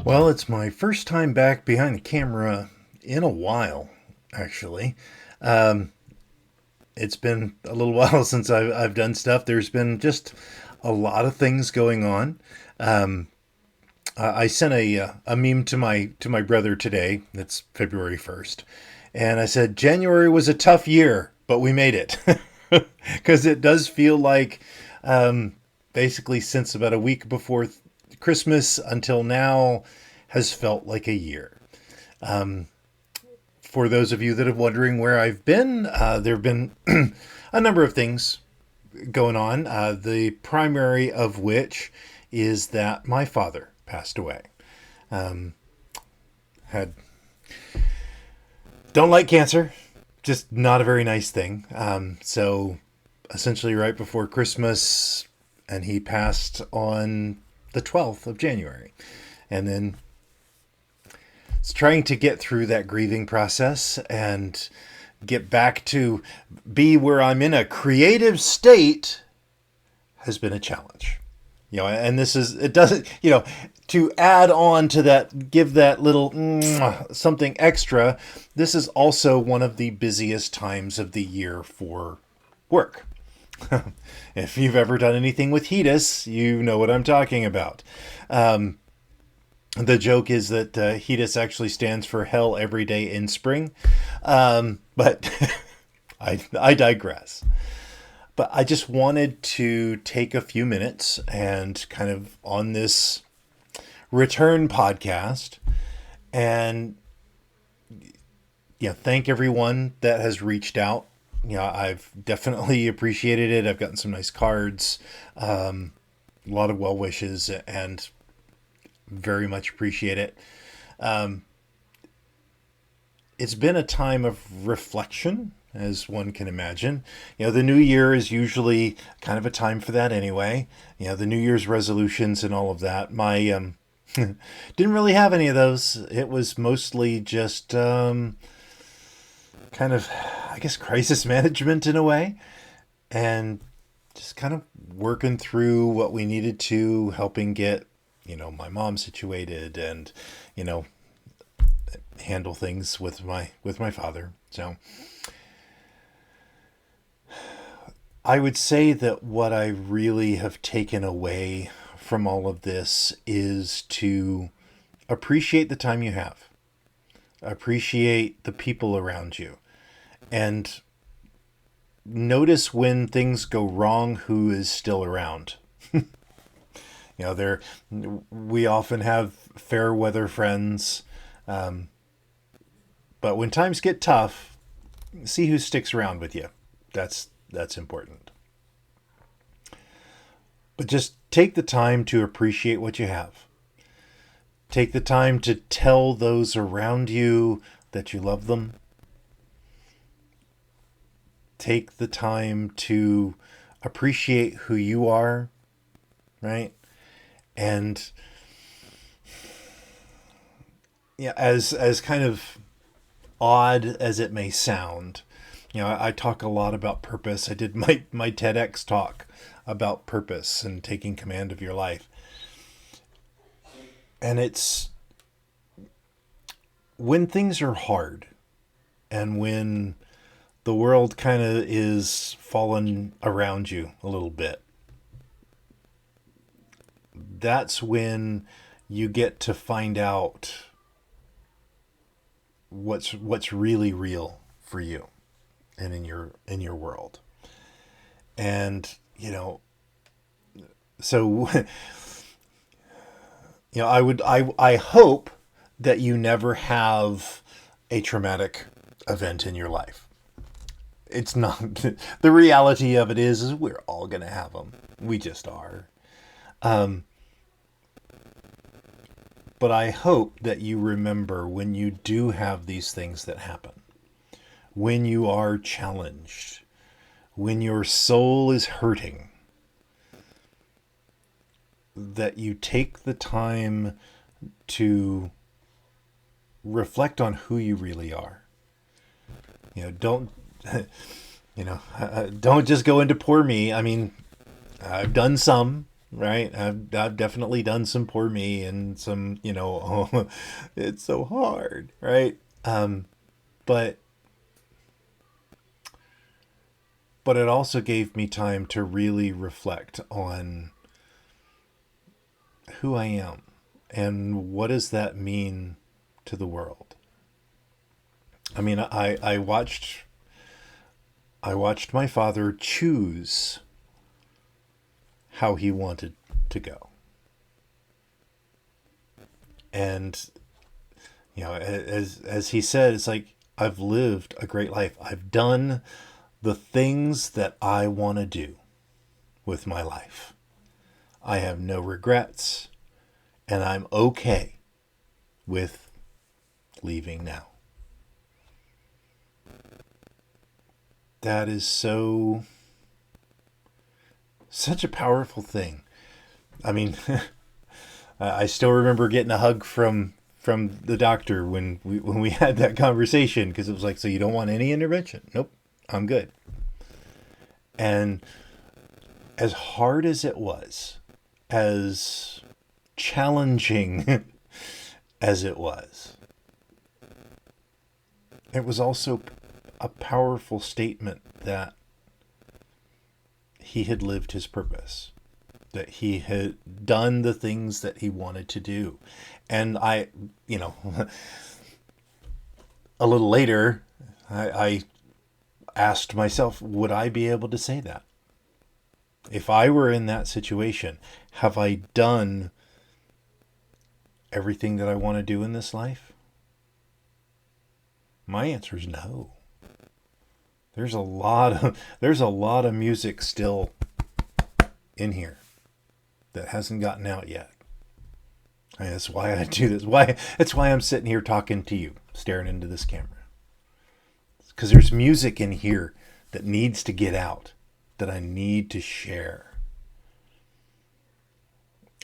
Well, it's my first time back behind the camera in a while, actually. Um, it's been a little while since I've done stuff. There's been just a lot of things going on. Um, I sent a meme to my brother today. It's February 1st, and I said January was a tough year, but we made it because it does feel like basically since about a week before Christmas until now has felt like a year. For those of you that are wondering where I've been, there have been a number of things going on. The primary of which is that my father passed away. Had don't like cancer, just not a very nice thing. So essentially, right before Christmas, and he passed on the 12th of January, and then it's trying to get through that grieving process and get back to be where I'm in a creative state has been a challenge. And this is, it doesn't, to add on to that, give that little something extra, this is also one of the busiest times of the year for work. If you've ever done anything with HEDIS, you know what I'm talking about. The joke is that HEDIS actually stands for Hell Every Day in Spring. But I digress. But I just wanted to take a few minutes and kind of on this return podcast and thank everyone that has reached out. I've definitely appreciated it. I've gotten some nice cards, a lot of well wishes, and very much appreciate it. It's been a time of reflection, as one can imagine. The new year is usually kind of a time for that anyway. The New Year's resolutions and all of that. My didn't really have any of those. It was mostly just kind of, I guess, crisis management in a way, and just kind of working through what we needed to, helping get my mom situated, and handle things with my father. So I would say that what I really have taken away from all of this is to appreciate the time you have, appreciate the people around you, and notice when things go wrong who is still around. There we often have fair weather friends, but when times get tough, see who sticks around with you. That's important. But just take the time to appreciate what you have. Take the time to tell those around you that you love them. Take the time to appreciate who you are, right? And as kind of odd as it may sound, I talk a lot about purpose. I did my TEDx talk about purpose and taking command of your life. And it's when things are hard and when the world kind of is falling around you a little bit, that's when you get to find out what's really real for you and in your world. And so I hope that you never have a traumatic event in your life. It's not the reality of it is we're all gonna have them. We just are. But I hope that you remember when you do have these things that happen, when you are challenged, when your soul is hurting, that you take the time to reflect on who you really are. Don't, don't just go into poor me. I mean, I've done some, right? I've definitely done some poor me and some, oh, it's so hard, right? But it also gave me time to really reflect on who I am and what does that mean to the world. I mean, I watched my father choose how he wanted to go. And as he said, it's like I've lived a great life. I've done the things that I want to do with my life. I have no regrets, and I'm okay with leaving now. That is such a powerful thing. I mean, I still remember getting a hug from the doctor when we had that conversation, because it was like, so you don't want any intervention? Nope, I'm good. And as hard as it was, as challenging as it was also a powerful statement that he had lived his purpose, that he had done the things that he wanted to do. And you know, a little later, I asked myself, would I be able to say that? If I were in that situation, have I done everything that I want to do in this life? My answer is no. There's a lot of music still in here that hasn't gotten out yet. And that's why I do this. That's why I'm sitting here talking to you, staring into this camera. Because there's music in here that needs to get out, that I need to share.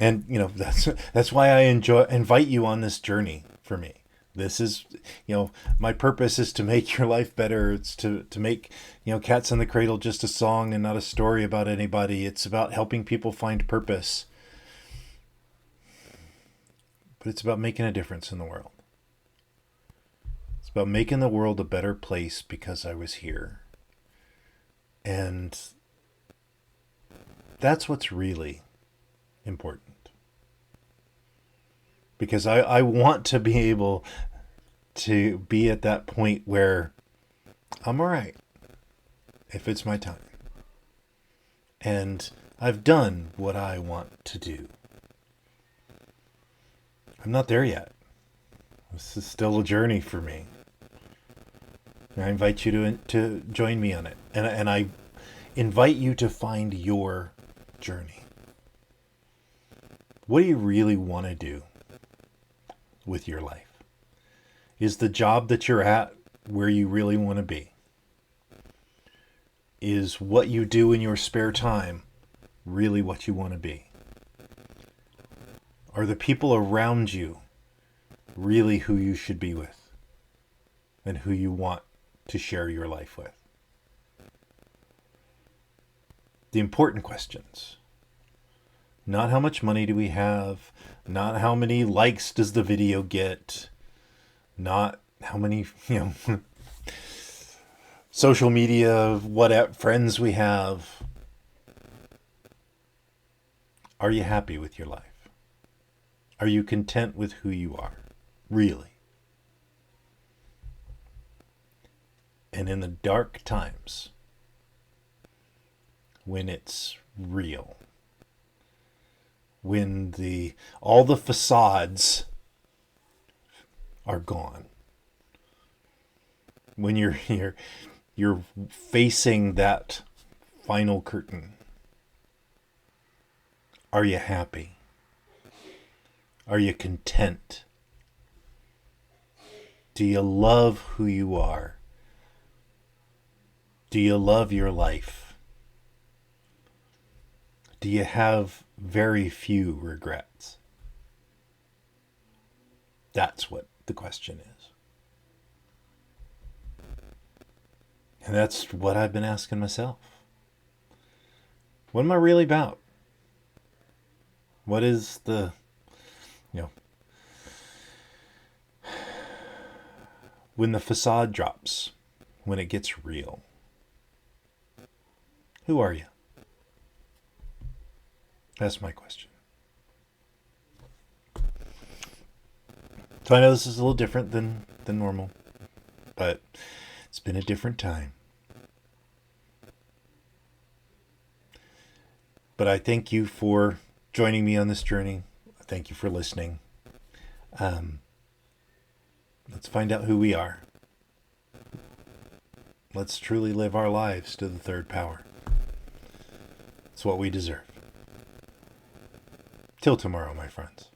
And that's why I invite you on this journey for me. This is, my purpose is to make your life better. It's to make, Cats in the Cradle just a song and not a story about anybody. It's about helping people find purpose. But it's about making a difference in the world. It's about making the world a better place because I was here. And that's what's really important. Because I want to be able to be at that point where I'm all right if it's my time. And I've done what I want to do. I'm not there yet. This is still a journey for me. And I invite you to join me on it. And I invite you to find your journey. What do you really want to do with your life? Is the job that you're at where you really want to be? Is what you do in your spare time really what you want to be? Are the people around you really who you should be with and who you want to share your life with? The important questions. Not how much money do we have, not how many likes does the video get, not how many, social media, what friends we have. Are you happy with your life? Are you content with who you are? Really? And in the dark times, when it's real, when all the facades are gone, when you're facing that final curtain, are you happy? Are you content? Do you love who you are? Do you love your life? Do you have very few regrets? That's what the question is. And that's what I've been asking myself. What am I really about? What is the, when the facade drops, when it gets real? Who are you? That's my question. So I know this is a little different than normal, but it's been a different time. But I thank you for joining me on this journey. Thank you for listening. Let's find out who we are. Let's truly live our lives to the third power. It's what we deserve. Till tomorrow, my friends.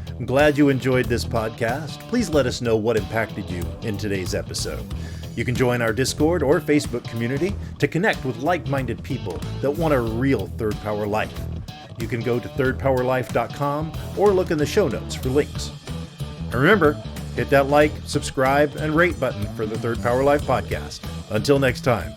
I'm glad you enjoyed this podcast. Please let us know what impacted you in today's episode. You can join our Discord or Facebook community to connect with like-minded people that want a real third power life. You can go to thirdpowerlife.com or look in the show notes for links. And remember, hit that like, subscribe, and rate button for the Third Power Life podcast. Until next time.